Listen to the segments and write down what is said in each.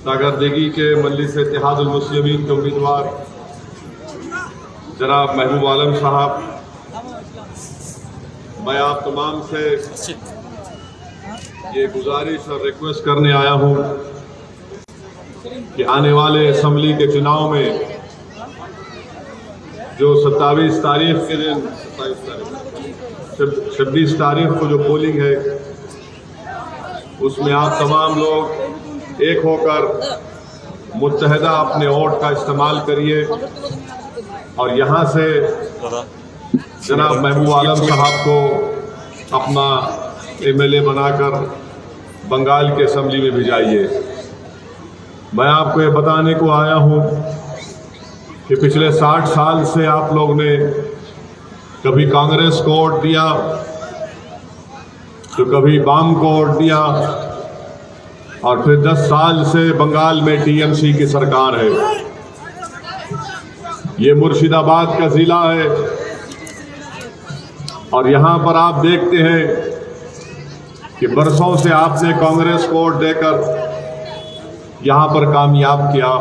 सागरदेगी के मजलिस इत्तेहादुल मुस्लिमीन के उम्मीदवार जनाब महबूब आलम साहब, मैं आप तमाम से ये गुजारिश और रिक्वेस्ट करने आया हूँ कि आने वाले असम्बली के चुनाव में जो 27 तारीख के दिन 26 तारीख को जो पोलिंग है उसमें आप तमाम लोग एक होकर मुत्तहदा अपने वोट का इस्तेमाल करिए और यहाँ से जनाब महबूब आलम साहब को अपना MLA बनाकर बंगाल के असम्बली में भिजाइए। मैं आपको ये बताने को आया हूँ कि पिछले 60 साल से आप लोग ने कभी कांग्रेस को वोट दिया तो कभी वाम को वोट दिया और फिर 10 साल से बंगाल में TMC की सरकार है। ये मुर्शिदाबाद का ज़िला है और यहाँ पर आप देखते हैं कि बरसों से आपने कांग्रेस को वोट देकर यहाँ पर कामयाब किया।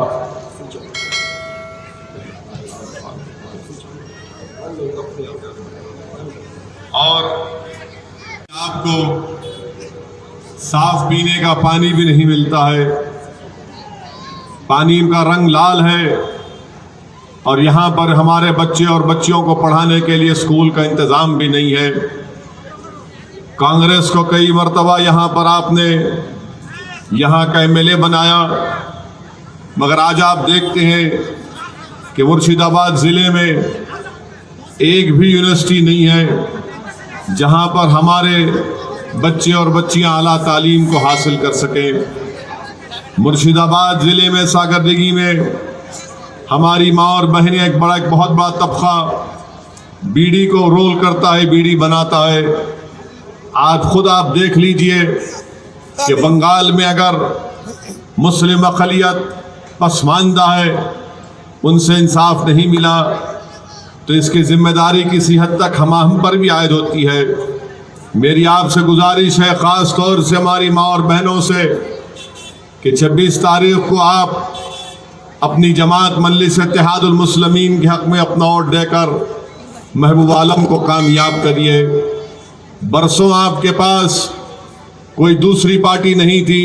और आपको साफ पीने का पानी भी नहीं मिलता है, पानी का रंग लाल है और यहाँ पर हमारे बच्चे और बच्चियों को पढ़ाने के लिए स्कूल का इंतज़ाम भी नहीं है। कांग्रेस को कई मर्तबा यहाँ पर आपने यहाँ का MLA बनाया, मगर आज आप देखते हैं कि मुर्शिदाबाद ज़िले में एक भी यूनिवर्सिटी नहीं है जहाँ पर हमारे बच्चे और बच्चियाँ आला तालीम को हासिल कर सकें। मुर्शिदाबाद ज़िले में सागरदेगी में हमारी माँ और बहनें एक बहुत बड़ा तबका बीड़ी को रोल करता है, बीड़ी बनाता है। आज खुद आप देख लीजिए कि बंगाल में अगर मुस्लिम अक़लियत पसमानदा है, उनसे इंसाफ नहीं मिला तो इसकी जिम्मेदारी किसी हद तक हम पर भी आयद होती है। मेरी आपसे गुजारिश है, ख़ास तौर से हमारी माँ और बहनों से, कि 26 तारीख को आप अपनी जमात मजलिस इत्तेहादुल मुस्लिमीन के हक़ में अपना वोट देकर महबूब आलम को कामयाब करिए। बरसों आपके पास कोई दूसरी पार्टी नहीं थी,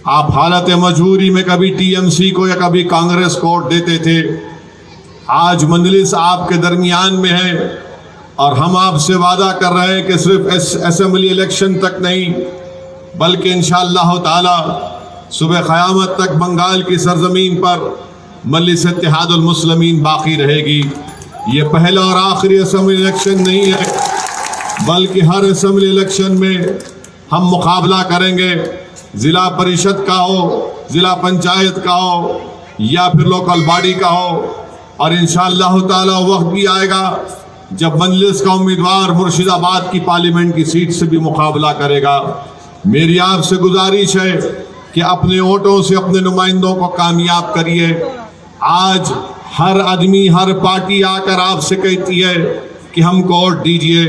आप हालत मजबूरी में कभी TMC को या कभी कांग्रेस को वोट देते थे। आज मजलिस आपके दरमियान में है और हम आपसे वादा कर रहे हैं कि सिर्फ असेंबली इलेक्शन तक नहीं बल्कि इंशाअल्लाह ताला सुबह क़यामत तक बंगाल की सरजमीन पर मजलिस इत्तेहादुल मुस्लिमीन बाकी रहेगी। ये पहला और आखिरी असेंबली इलेक्शन नहीं है, बल्कि हर असेंबली इलेक्शन में हम मुकाबला करेंगे। ज़िला परिषद का हो, ज़िला पंचायत का हो या फिर लोकल बॉडी का हो, और इंशाअल्लाह ताला वक्त भी आएगा जब मजलिस का उम्मीदवार मुर्शिदाबाद की पार्लियामेंट की सीट से भी मुकाबला करेगा। मेरी आपसे गुजारिश है कि अपने वोटों से अपने नुमाइंदों को कामयाब करिए। आज हर आदमी, हर पार्टी आकर आपसे कहती है कि हमको वोट दीजिए।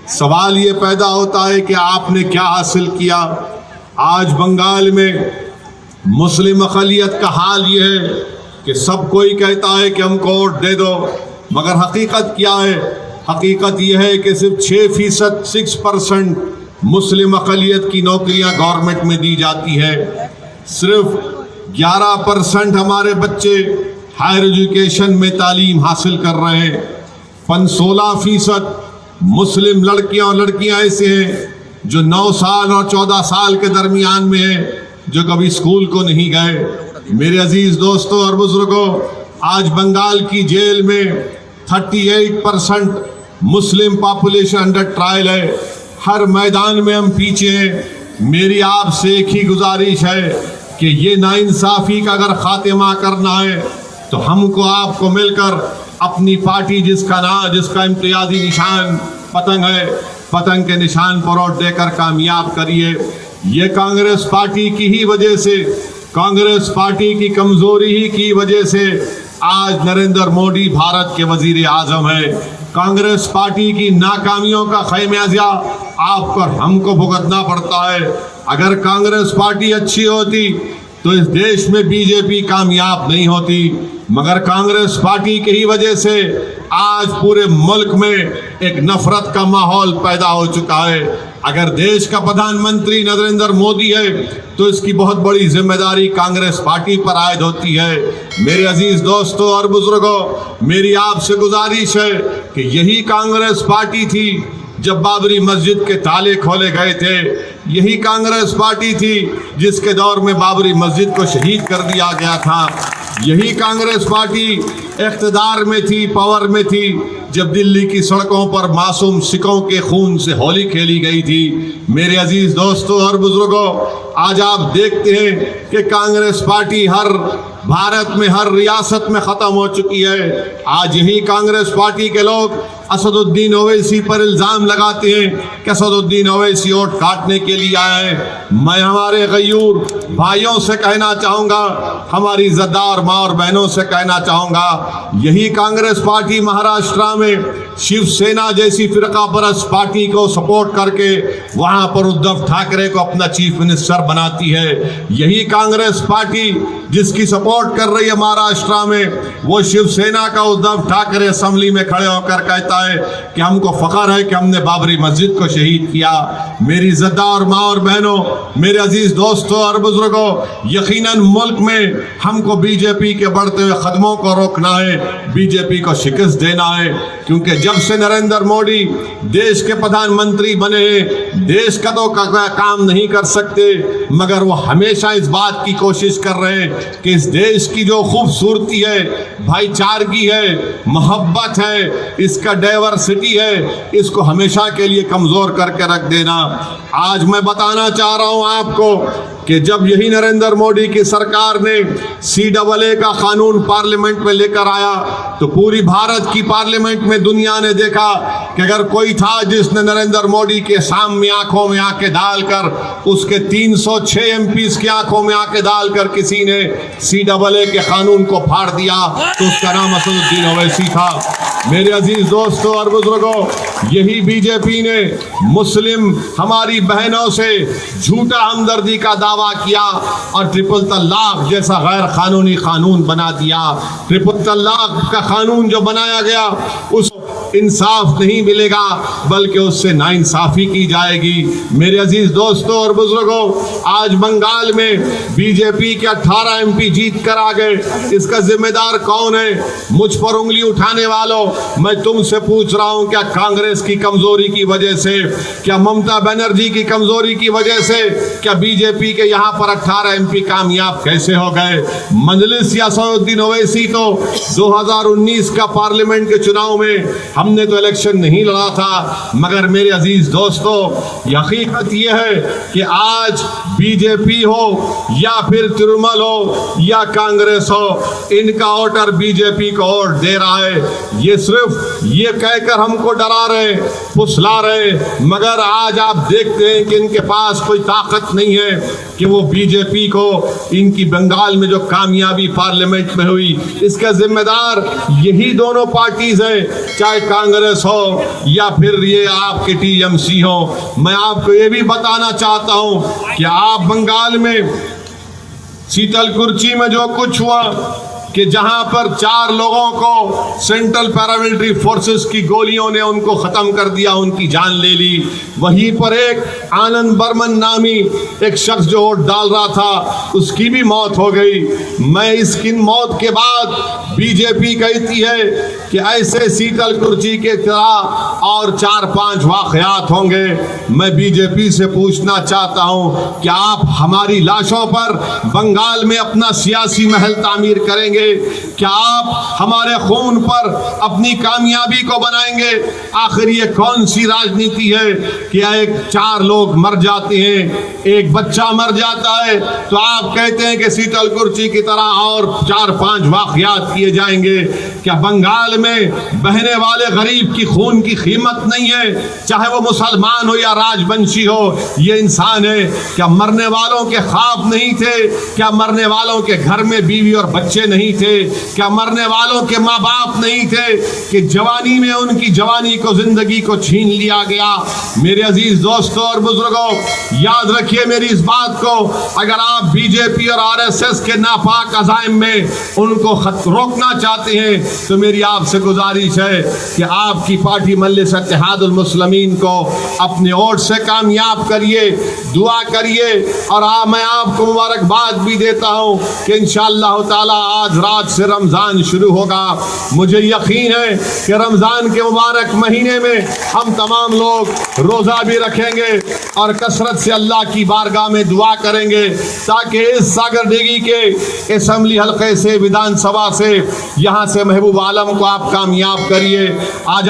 सवाल ये पैदा होता है कि आपने क्या हासिल किया। आज बंगाल में मुस्लिम अक़लियत का हाल ये है कि सब कोई कहता है कि हमको वोट दे दो, मगर हकीकत क्या है? हकीकत यह है कि सिर्फ 6% मुस्लिम अक़लियत की नौकरियां गवर्नमेंट में दी जाती है। सिर्फ 11% हमारे बच्चे हायर एजुकेशन में तालीम हासिल कर रहे हैं। 16% मुस्लिम लड़कियां और लड़कियां ऐसे हैं जो 9 साल और 14 साल के दरमियान में हैं, जो कभी स्कूल को नहीं गए। मेरे अजीज दोस्तों और बुजुर्गों, आज बंगाल की जेल में 38% मुस्लिम पॉपुलेशन अंडर ट्रायल है। हर मैदान में हम पीछे हैं। मेरी आपसे एक ही गुजारिश है कि ये नाइंसाफ़ी का अगर खात्मा करना है तो हमको आपको मिलकर अपनी पार्टी जिसका इम्तियाजी निशान पतंग है, पतंग के निशान पर वोट देकर कामयाब करिए। ये कांग्रेस पार्टी की ही वजह से, कांग्रेस पार्टी की कमज़ोरी ही की वजह से आज नरेंद्र मोदी भारत के वजीर आज़म है। कांग्रेस पार्टी की नाकामियों का खमियाजा आप पर हमको भुगतना पड़ता है। अगर कांग्रेस पार्टी अच्छी होती तो इस देश में बीजेपी कामयाब नहीं होती। मगर कांग्रेस पार्टी की ही वजह से आज पूरे मुल्क में एक नफरत का माहौल पैदा हो चुका है। अगर देश का प्रधानमंत्री नरेंद्र मोदी है तो इसकी बहुत बड़ी जिम्मेदारी कांग्रेस पार्टी पर आयद होती है। मेरे अजीज दोस्तों और बुजुर्गों, मेरी आपसे गुजारिश है कि यही कांग्रेस पार्टी थी जब बाबरी मस्जिद के ताले खोले गए थे, यही कांग्रेस पार्टी थी जिसके दौर में बाबरी मस्जिद को शहीद कर दिया गया था, यही कांग्रेस पार्टी इख्तिदार में थी, पावर में थी जब दिल्ली की सड़कों पर मासूम सिखों के खून से होली खेली गई थी। मेरे अजीज दोस्तों और बुजुर्गों, आज आप देखते हैं कि कांग्रेस पार्टी हर भारत में हर रियासत में ख़त्म हो चुकी है। आज यही कांग्रेस पार्टी के लोग असदुद्दीन ओवैसी पर इल्ज़ाम लगाते हैं कि असदुद्दीन ओवैसी वोट काटने के लिए आए हैं। मैं हमारे गयूर भाइयों से कहना चाहूँगा, हमारी इज़्ज़तदार माँ और बहनों से कहना चाहूँगा, यही कांग्रेस पार्टी महाराष्ट्र में शिवसेना जैसी फिरका परस्त पार्टी को सपोर्ट करके वहाँ पर उद्धव ठाकरे को अपना चीफ मिनिस्टर बनाती है। यही कांग्रेस पार्टी जिसकी सपोर्ट कर रही है महाराष्ट्र में, वो शिवसेना का उद्धव ठाकरे असेंबली में खड़े होकर कहता है कि हमको फख्र है कि हमने बाबरी मस्जिद को शहीद किया। मेरी इज़्ज़तदार माँ और बहनों, मेरे अजीज दोस्तों और बुजुर्गों, यकीनन मुल्क में हमको बीजेपी के बढ़ते हुए कदमों को रोकना है, बीजेपी को शिकस्त देना है, क्योंकि जब से नरेंद्र मोदी देश के प्रधानमंत्री बने हैं, देश का तो काम नहीं कर सकते, मगर वो हमेशा इस बात की कोशिश कर रहे हैं कि इस देश की जो खूबसूरती है, भाईचारगी है, मोहब्बत है, इसका डाइवर्सिटी है, इसको हमेशा के लिए कमज़ोर करके रख देना। आज मैं बताना चाह रहा हूँ आपको कि जब यही नरेंद्र मोदी की सरकार ने CAA का कानून पार्लियामेंट में लेकर आया तो पूरी भारत की पार्लियामेंट में दुनिया ने देखा कि अगर कोई था जिसने नरेंद्र मोदी के सामने आंखों में आंखें डालकर उसके 306 MPs की आंखों में आंखें डालकर किसी ने CAA के कानून को फाड़ दिया तो उसका नाम असदुद्दीन ओवैसी था। मेरे अजीज दोस्तों और बुजुर्गों, यही बीजेपी ने मुस्लिम हमारी बहनों से झूठा हमदर्दी का दावा किया और ट्रिपल तलाक जैसा गैर कानूनी कानून बना दिया। ट्रिपल तलाक का कानून जो बनाया गया उस इंसाफ नहीं मिलेगा बल्कि उससे नाइंसाफी की जाएगी। मेरे अजीज दोस्तों और बुजुर्गों, आज बंगाल में बीजेपी के 18 MP जीत कर आ गए, इसका जिम्मेदार कौन है? मुझ पर उंगली उठाने वालों, मैं तुमसे पूछ रहा हूं, क्या कांग्रेस की कमजोरी की वजह से, क्या ममता बनर्जी की कमजोरी की वजह से, क्या बीजेपी के यहाँ पर 18 MP कामयाब कैसे हो गए? मजलिस या असदुद्दीन ओवैसी तो 2019 का पार्लियामेंट के चुनाव में हमने तो इलेक्शन नहीं लड़ा था, मगर मेरे अजीज दोस्तों, हकीकत यह है कि आज बीजेपी हो या फिर तृणमूल हो या कांग्रेस हो, इनका वोटर बीजेपी को वोट दे रहा है। ये सिर्फ ये कहकर हमको डरा रहे, फुसला रहे, मगर आज आप देखते हैं कि इनके पास कोई ताकत नहीं है कि वो बीजेपी को, इनकी बंगाल में जो कामयाबी पार्लियामेंट में हुई, इसका जिम्मेदार यही दोनों पार्टीज हैं, चाहे कांग्रेस हो या फिर ये आपके TMC हो। मैं आपको ये भी बताना चाहता हूं कि आप बंगाल में शीतलकुची में जो कुछ हुआ कि जहां पर 4 लोगों को सेंट्रल पैरामिलिट्री फोर्सेस की गोलियों ने उनको ख़त्म कर दिया, उनकी जान ले ली, वहीं पर एक आनंद बर्मन नामी एक शख्स जो वोट डाल रहा था उसकी भी मौत हो गई। मैं इसकी मौत के बाद बीजेपी कहती है कि ऐसे शीतलकुची के तरह और 4-5 वाक़यात होंगे। मैं बीजेपी से पूछना चाहता हूं कि आप हमारी लाशों पर बंगाल में अपना सियासी महल तामीर करेंगे? क्या आप हमारे खून पर अपनी कामयाबी को बनाएंगे? आखिर ये कौन सी राजनीति है कि एक 4 लोग मर जाते हैं, एक बच्चा मर जाता है तो आप कहते हैं कि शीतलकुची की तरह और 4-5 वाक़यात किए जाएंगे? क्या बंगाल में बहने वाले गरीब की खून की कीमत नहीं है, चाहे वो मुसलमान हो या राजवंशी हो? ये इंसान है। क्या मरने वालों के ख्वाब नहीं थे? क्या मरने वालों के घर में बीवी और बच्चे नहीं थे? क्या मरने वालों के माँ बाप नहीं थे कि जवानी में उनकी जवानी को, जिंदगी को छीन लिया गया? मेरे अजीज दोस्तों और बुजुर्गों, याद रखिए मेरी इस बात को, अगर आप बीजेपी और आरएसएस के नापाक अज़ाइम में उनको रोकना चाहते हैं तो मेरी आपसे गुजारिश है कि आपकी पार्टी मजलिस इत्तेहादुल मुस्लिमीन को अपने वोट से कामयाब करिए, दुआ करिए। और मैं आपको मुबारकबाद भी देता हूँ कि इंशाअल्लाह ताला आज रात से रमज़ान शुरू होगा। मुझे यकीन है कि रमज़ान के मुबारक महीने में हम तमाम लोग रोज़ा भी रखेंगे और कसरत से अल्लाह की बारगाह में दुआ करेंगे ताकि इस सागरदिघी के असम्बली हल्के से, विधानसभा से, यहाँ से महबूब आलम को आप कामयाब करिए। आज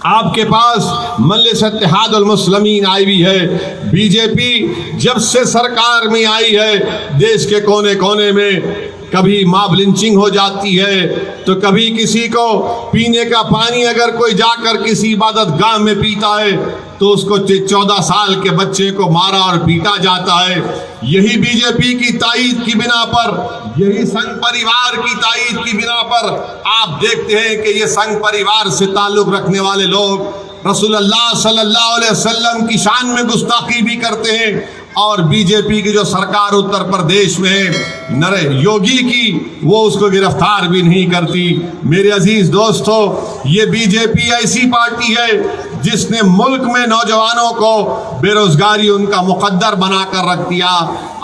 आपके पास मजलिस इत्तेहादुल मुस्लिमीन आई हुई है। बीजेपी जब से सरकार में आई है, देश के कोने कोने में कभी मॉब लिंचिंग हो जाती है, तो कभी किसी को पीने का पानी अगर कोई जाकर किसी इबादत गाह में पीता है तो उसको 14 साल के बच्चे को मारा और पीटा जाता है। यही बीजेपी की ताईद की बिना पर, यही संघ परिवार की ताईद की बिना पर आप देखते हैं कि ये संघ परिवार से ताल्लुक़ रखने वाले लोग रसूलुल्लाह सल्लल्लाहु अलैहि वसल्लम की शान में गुस्ताखी भी करते हैं। और बीजेपी की जो सरकार उत्तर प्रदेश में है नरे योगी की, वो उसको गिरफ्तार भी नहीं करती। मेरे अजीज दोस्तों, ये बीजेपी ऐसी पार्टी है जिसने मुल्क में नौजवानों को बेरोजगारी उनका मुकद्दर बनाकर रख दिया।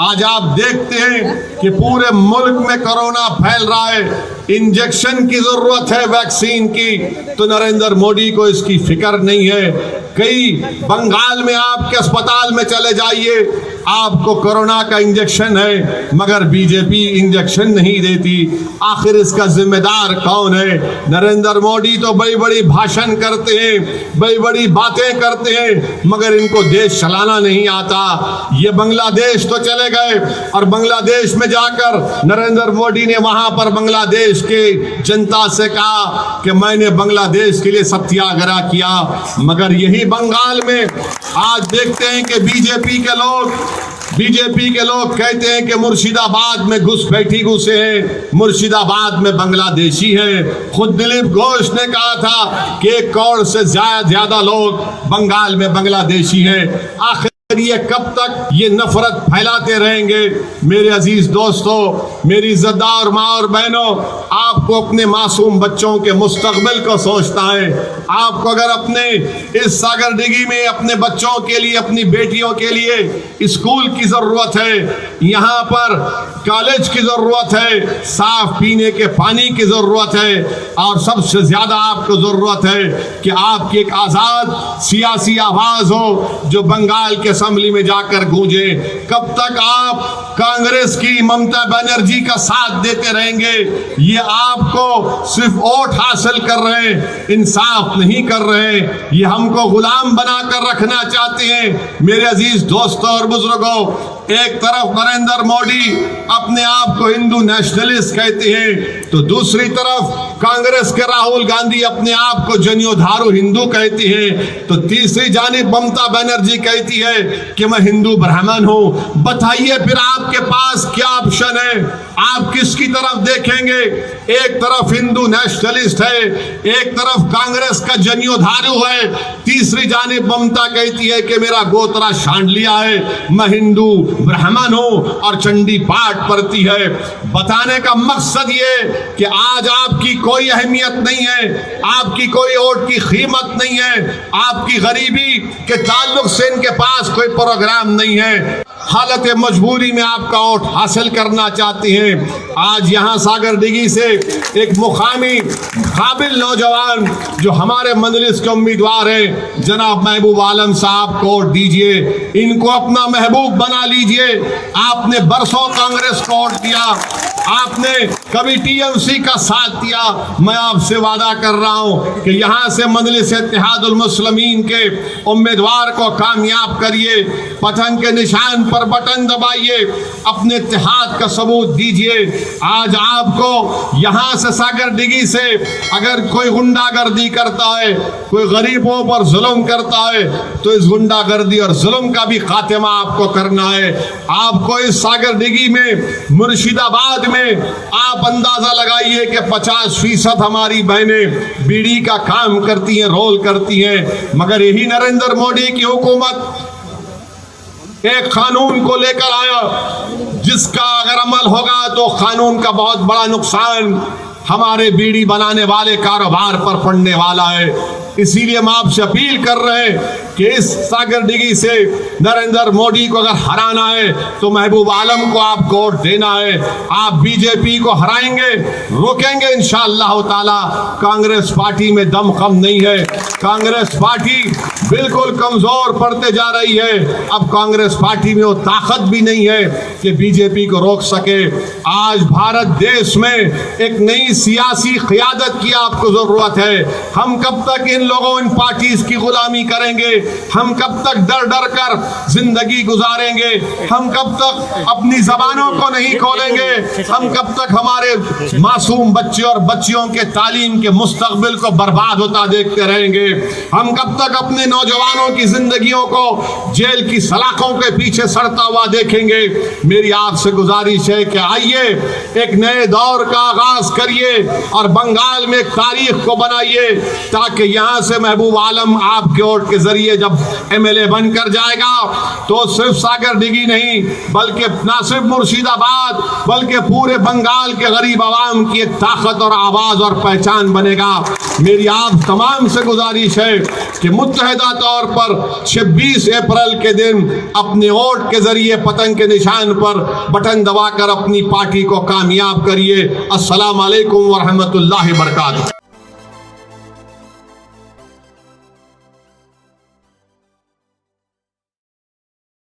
आज आप देखते हैं कि पूरे मुल्क में कोरोना फैल रहा है, इंजेक्शन की जरूरत है वैक्सीन की, तो नरेंद्र मोदी को इसकी फिक्र नहीं है। कई बंगाल में आपके अस्पताल में चले जाइए, आपको कोरोना का इंजेक्शन है मगर बीजेपी इंजेक्शन नहीं देती। आखिर इसका जिम्मेदार कौन है? नरेंद्र मोदी तो बड़ी बड़ी भाषण करते हैं, बड़ी बड़ी बातें करते हैं, मगर इनको देश चलाना नहीं आता। ये बांग्लादेश तो चले गए और बांग्लादेश में जाकर नरेंद्र मोदी ने वहां पर बांग्लादेश के जनता से कहा कि मैंने बांग्लादेश के लिए सत्याग्रह किया, मगर यही बंगाल में आज देखते हैं कि बीजेपी के लोग कहते हैं कि मुर्शिदाबाद में घुसपैठी घुसे हैं, मुर्शिदाबाद में बांग्लादेशी हैं। खुद दिलीप घोष ने कहा था कि 1 करोड़ से ज्यादा लोग बंगाल में बांग्लादेशी हैं। आखिर ये कब तक ये नफरत फैलाते रहेंगे? मेरे अजीज दोस्तों, मेरी इज्जतदार माँ और बहनों, आपको अपने मासूम बच्चों के मुस्तकबिल को सोचना है। आपको अगर अपने इस सागरदिघी में अपने बच्चों के लिए, अपनी बेटियों के लिए स्कूल की जरूरत है, यहाँ पर कॉलेज की जरूरत है, साफ पीने के पानी की जरूरत है, और सबसे ज्यादा आपको जरूरत है कि आपकी एक आजाद सियासी आवाज हो जो बंगाल के असेंबली में जाकर गूंजे। कब तक आप कांग्रेस की ममता बनर्जी का साथ देते रहेंगे? ये आपको सिर्फ वोट हासिल कर रहे हैं, इंसाफ नहीं कर रहे हैं, ये हमको गुलाम बनाकर रखना चाहते हैं। मेरे अजीज दोस्तों और बुजुर्गों, एक तरफ नरेंद्र मोदी अपने आप को हिंदू नेशनलिस्ट कहते हैं, तो दूसरी तरफ कांग्रेस के राहुल गांधी अपने आप को जनियोधारू हिंदू कहती हैं, तो तीसरी जानिब ममता बनर्जी कहती है कि मैं हिंदू ब्राह्मण हूं। बताइए फिर आपके पास क्या ऑप्शन है? आप किसकी तरफ देखेंगे? एक तरफ हिंदू नेशनलिस्ट है, एक तरफ कांग्रेस का जनियोधारू है, तीसरी जानिब ममता कहती है कि मेरा गोत्रा शांडलिया है, मैं हिंदू ब्राह्मण हूं और चंडी पाठ पढ़ती है। बताने का मकसद ये कि आज आपकी कोई अहमियत नहीं है, आपकी कोई वोट की कीमत नहीं है, आपकी गरीबी के ताल्लुक से इनके पास कोई प्रोग्राम नहीं है। हालत मजबूरी में आपका वोट हासिल करना चाहती हैं। आज यहाँ सागरदिघी से एक मुकामी काबिल नौजवान जो हमारे मजलिस के उम्मीदवार हैं, जनाब महबूब आलम साहब को वोट दीजिए, इनको अपना महबूब बना लीजिए। आपने बरसों कांग्रेस को वोट दिया, आपने कभी टीएमसी का साथ दिया। मैं आपसे वादा कर रहा हूं कि यहाँ से मजलिस इत्तेहादुल मुस्लिमीन के उम्मीदवार को कामयाब करिए, पतन के निशान पर बटन दबाइए, अपने इत्तेहाद का सबूत दीजिए। आज आपको यहाँ से सागरदिघी से अगर कोई गुंडागर्दी करता है, कोई गरीबों पर जुल्म करता है, तो इस गुंडागर्दी और जुल्म का भी खात्मा आपको करना है। आपको इस सागरदिघी में, मुर्शिदाबाद में आप अंदाजा लगाइए कि 50% हमारी बहनें बीड़ी का काम करती हैं, रोल करती हैं, मगर यही नरेंद्र मोदी की हुकूमत एक कानून को लेकर आया जिसका अगर अमल होगा तो कानून का बहुत बड़ा नुकसान हमारे बीड़ी बनाने वाले कारोबार पर पड़ने वाला है। इसीलिए हम आपसे अपील कर रहे हैं कि इस सागरडिगी से नरेंद्र मोदी को अगर हराना है तो महबूब आलम को आपको वोट देना है। आप बीजेपी को हराएंगे, रोकेंगे इंशाअल्लाह ताला। कांग्रेस पार्टी में दम कम नहीं है, कांग्रेस पार्टी बिल्कुल कमजोर पड़ते जा रही है। अब कांग्रेस पार्टी में वो ताकत भी नहीं है कि बीजेपी को रोक सके। आज भारत देश में एक नई सियासी क़यादत की आपको जरूरत है। हम कब तक इन लोगों इन पार्टीज की गुलामी करेंगे? हम कब तक डर डर कर जिंदगी गुजारेंगे? हम कब तक अपनी जबानों को नहीं खोलेंगे? हम कब तक हमारे मासूम बच्चे और बच्चियों के तालीम के मुस्तकबिल को बर्बाद होता देखते रहेंगे? हम कब तक अपने नौजवानों की जिंदगियों को जेल की सलाखों के पीछे सड़ता हुआ देखेंगे? मेरी आपसे गुजारिश है कि आइए एक नए दौर का आगाज करिए और बंगाल में एक तारीख को बनाइए, ताकि यहाँ से महबूब आलम आपके वोट के जरिए जब एमएलए बनकर जाएगा तो सिर्फ सागरडिगी नहीं बल्कि ना सिर्फ मुर्शिदाबाद बल्कि पूरे बंगाल के गरीब आवाम की एक ताकत और आवाज और पहचान बनेगा। मेरी आप तमाम से गुजारिश है कि मुत्तहिदा तौर पर 26 अप्रैल के दिन अपने वोट के जरिए पतंग के निशान पर बटन दबाकर अपनी पार्टी को कामयाब करिए। अस्सलाम वालेकुम व रहमतुल्लाहि व बरकातहू।